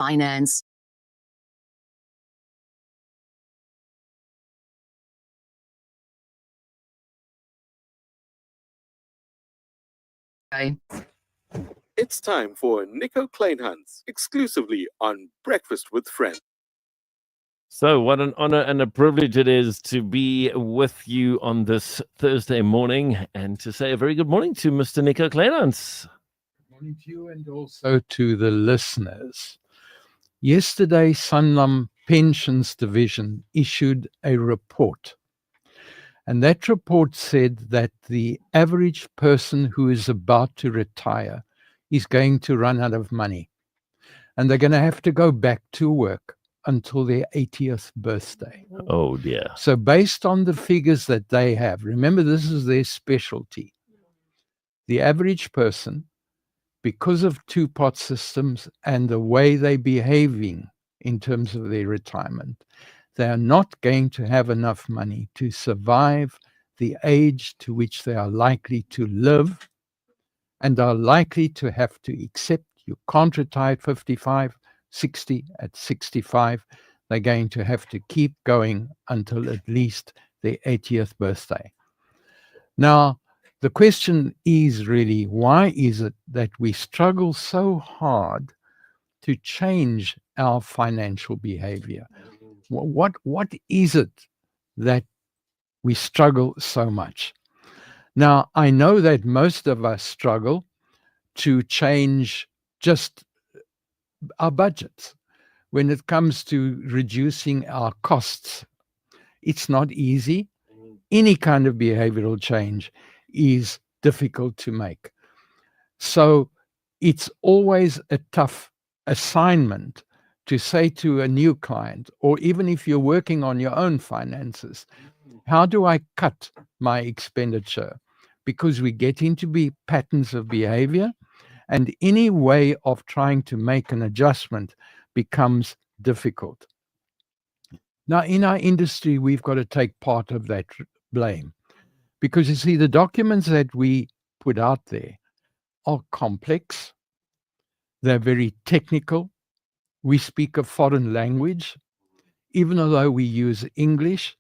finance. Okay. It's time for Nico Kleynhans, exclusively on Breakfast with Friends. So, what an honor and a privilege it is to be with you on this Thursday morning and to say a very good morning to Mr. Nico Kleynhans. Good morning to you and also to the listeners. Yesterday, Sanlam Pensions Division issued a report. And that report said that the average person who is about to retire is going to run out of money. And they're going to have to go back to work until their 80th birthday. Oh, dear. So based on the figures that they have, remember this is their specialty, the average person, because of two-pot systems and the way they're behaving in terms of their retirement, they are not going to have enough money to survive the age to which they are likely to live and are likely to have to accept you can't retire at 55, 60, at 65. They're going to have to keep going until at least their 80th birthday. Now, the question is really, why is it that we struggle so hard to change our financial behavior? What is it that we struggle so much? Now, I know that most of us struggle to change just our budgets. When it comes to reducing our costs, it's not easy. Any kind of behavioral change is difficult to make. So it's always a tough assignment to say to a new client, or even if you're working on your own finances, how do I cut my expenditure? Because we get into patterns of behavior, and any way of trying to make an adjustment becomes difficult. Now, in our industry, we've got to take part of that blame. Because you see, the documents that we put out there are complex. They're very technical. We speak a foreign language. Even though we use English,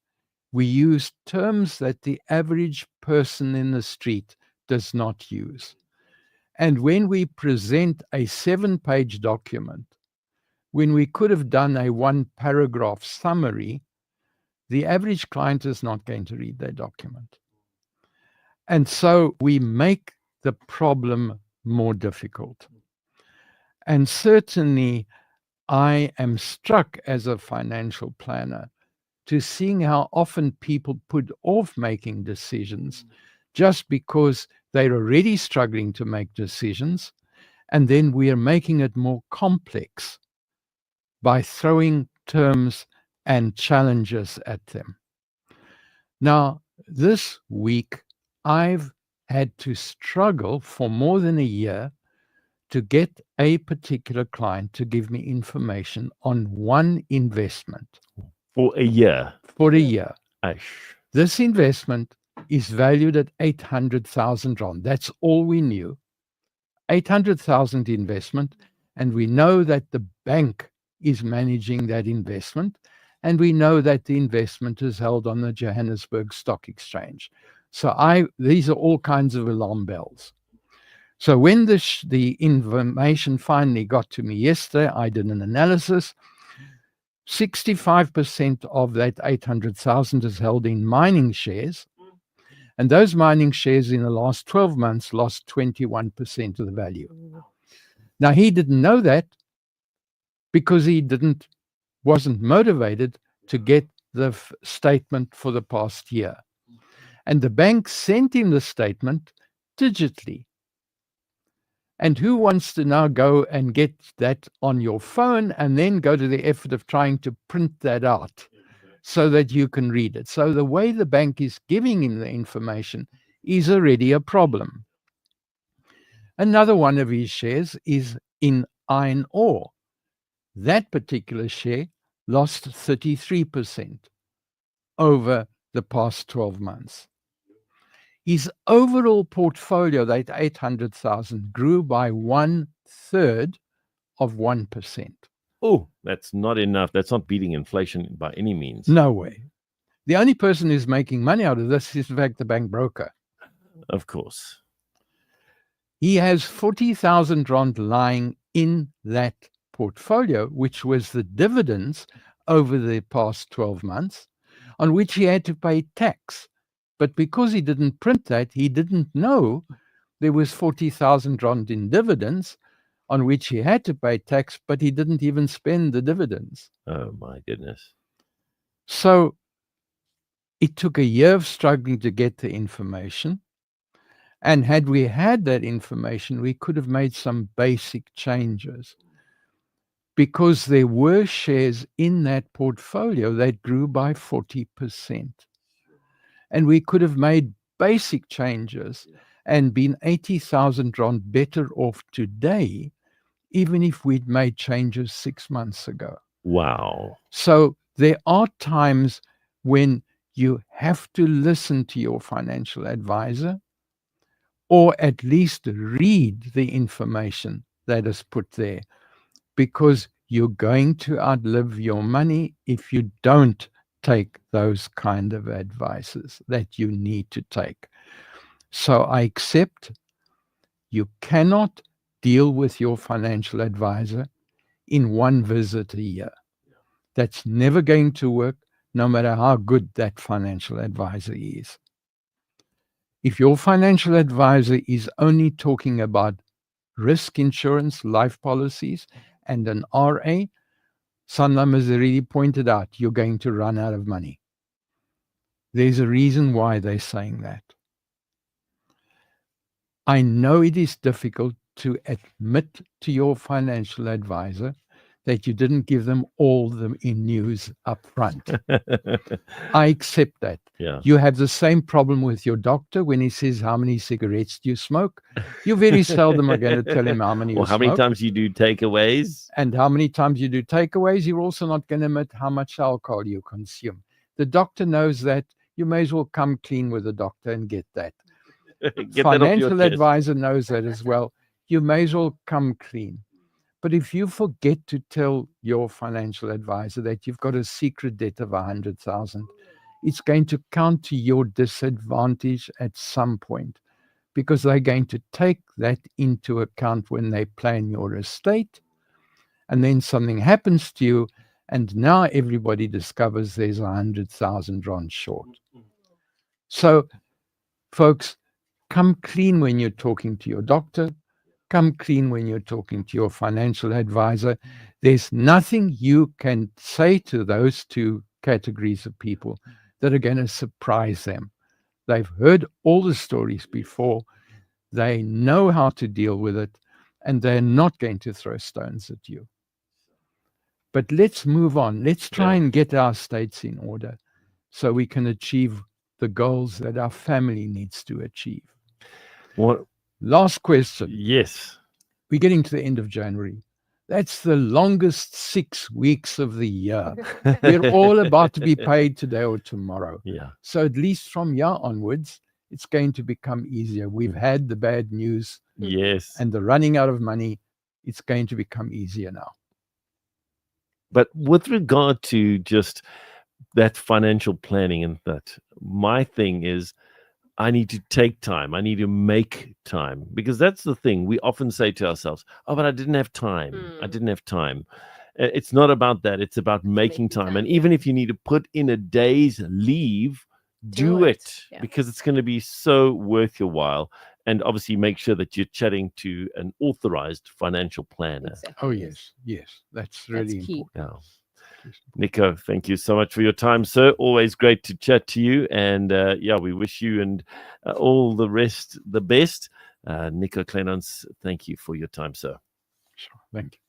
we use terms that the average person in the street does not use. And when we present a 7-page document, when we could have done a 1-paragraph summary, the average client is not going to read that document. And so we make the problem more difficult. And certainly, I am struck as a financial planner to seeing how often people put off making decisions just because they're already struggling to make decisions, and then we are making it more complex by throwing terms and challenges at them. Now, this week, I've had to struggle for more than a year to get a particular client to give me information on one investment. For a year? For a year. Aish. This investment is valued at 800,000 rand. That's all we knew. 800,000 investment, and we know that the bank is managing that investment, and we know that the investment is held on the Johannesburg Stock Exchange. So these are all kinds of alarm bells. So when the information finally got to me yesterday, I did an analysis. 65% of that 800,000 is held in mining shares. And those mining shares in the last 12 months lost 21% of the value. Now, he didn't know that because he wasn't motivated to get the statement for the past year. And the bank sent him the statement digitally. And who wants to now go and get that on your phone and then go to the effort of trying to print that out so that you can read it? So the way the bank is giving him the information is already a problem. Another one of his shares is in iron ore. That particular share lost 33% over the past 12 months. His overall portfolio, that 800,000, grew by 1/3 of 1%. Oh, that's not enough. That's not beating inflation by any means. No way. The only person who's making money out of this is, in fact, the bank broker. Of course. He has 40,000 rand lying in that portfolio, which was the dividends over the past 12 months, on which he had to pay tax. But because he didn't print that, he didn't know there was 40,000 rand in dividends on which he had to pay tax, but he didn't even spend the dividends. Oh, my goodness. So it took a year of struggling to get the information. And had we had that information, we could have made some basic changes, because there were shares in that portfolio that grew by 40%. And we could have made basic changes and been 80,000 rand better off today, even if we'd made changes 6 months ago. Wow. So there are times when you have to listen to your financial advisor, or at least read the information that is put there, because you're going to outlive your money if you don't take those kind of advices that you need to take. So I accept you cannot deal with your financial advisor in one visit a year. That's never going to work, no matter how good that financial advisor is. If your financial advisor is only talking about risk insurance, life policies, and an RA, Sanlam has already pointed out, you're going to run out of money. There's a reason why they're saying that. I know it is difficult to admit to your financial advisor that you didn't give them all the news up front. I accept that. Yeah. You have the same problem with your doctor when he says, how many cigarettes do you smoke? You very seldom are going to tell him how many Or you how smoke. many times you do takeaways. And how many times you do takeaways. You're also not going to admit how much alcohol you consume. The doctor knows that. You may as well come clean with the doctor and get that. Get that off your Financial chest. advisor knows that as well. You may as well come clean. But if you forget to tell your financial advisor that you've got a secret debt of 100,000, it's going to count to your disadvantage at some point, because they're going to take that into account when they plan your estate. And then something happens to you, and now everybody discovers there's 100,000 rand short. So, folks, come clean when you're talking to your doctor. Come clean when you're talking to your financial advisor. There's nothing you can say to those two categories of people that are going to surprise them. They've heard all the stories before. They know how to deal with it, and they're not going to throw stones at you. But let's move on. Let's try and get our states in order so we can achieve the goals that our family needs to achieve. What? Last question. Yes. We're getting to the end of January. That's the longest 6 weeks of the year. We're all about to be paid today or tomorrow. Yeah. So at least from here onwards, it's going to become easier. We've had the bad news Yes. and the running out of money. It's going to become easier now. But with regard to just that financial planning and that, my thing is, I need to take time. I need to make time, because that's the thing. We often say to ourselves, oh, but I didn't have time. I didn't have time. It's not about that. It's about making time. And even if you need to put in a day's leave, do it, because it's going to be so worth your while. And obviously make sure that you're chatting to an authorized financial planner. Exactly. Oh, yes. That's really key. important. Yeah. Nico, thank you so much for your time, sir. Always great to chat to you. And we wish you and all the rest the best. Nico Kleynhans, thank you for your time, sir. Sure. Thank you.